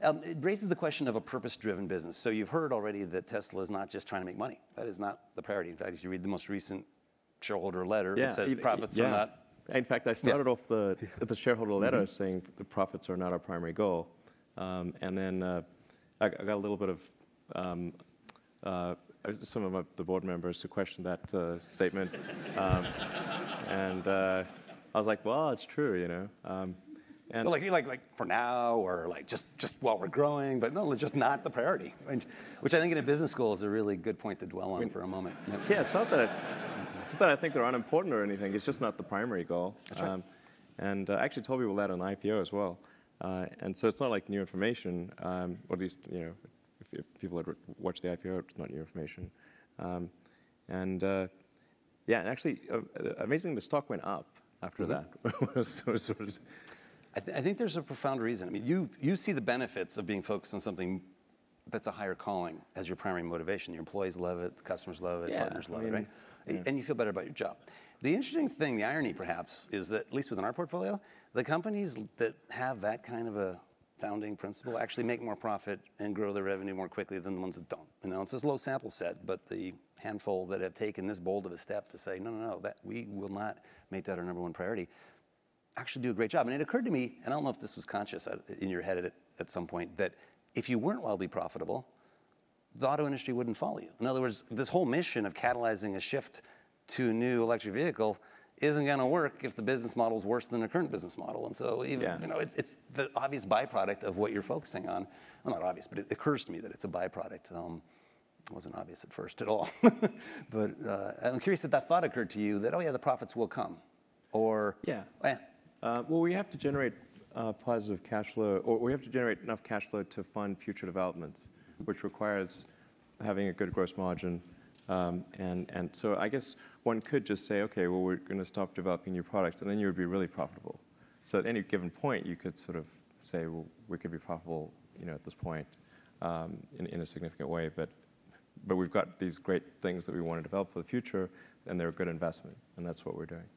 It raises the question of a purpose-driven business. So you've heard already that Tesla is not just trying to make money. That is not the priority. In fact, if you read the most recent shareholder letter, it says profits are not. In fact, I started off the shareholder letter saying the profits are not our primary goal. And then I got a little bit of some of the board members who questioned that statement. And I was like, well, it's true, you know. And well, like for now, or like just while we're growing, but no, just not the priority. Which I think in a business school is a really good point to dwell on for a moment. Yeah, it's not that I think they're unimportant or anything. It's just not the primary goal. That's right. And I actually told people that on IPO as well. And so it's not like new information, or at least, you know, if people had watched the IPO, it's not new information. Yeah, and actually, amazingly, the stock went up after that. I think there's a profound reason. I mean, you see the benefits of being focused on something that's a higher calling as your primary motivation. Your employees love it, the customers love it, partners love it, right? Yeah. And you feel better about your job. The interesting thing, the irony perhaps, is that at least within our portfolio, the companies that have that kind of a founding principle actually make more profit and grow their revenue more quickly than the ones that don't. You know, it's this low sample set, but the handful that have taken this bold of a step to say, no, that we will not make that our #1 priority, actually do a great job. And it occurred to me, and I don't know if this was conscious in your head at some point, that if you weren't wildly profitable, the auto industry wouldn't follow you. In other words, this whole mission of catalyzing a shift to a new electric vehicle isn't going to work if the business model is worse than the current business model. And so even, you know, it's the obvious byproduct of what you're focusing on. Well, not obvious, but it occurs to me that it's a byproduct. It wasn't obvious at first at all. But I'm curious if that thought occurred to you that, oh yeah, the profits will come. Or, well, we have to generate positive cash flow, or we have to generate enough cash flow to fund future developments, which requires having a good gross margin. And so I guess one could just say, okay, well, we're going to stop developing new products, and then you would be really profitable. So at any given point, you could sort of say, well, we could be profitable, you know, at this point in a significant way. But we've got these great things that we want to develop for the future, and they're a good investment, and that's what we're doing.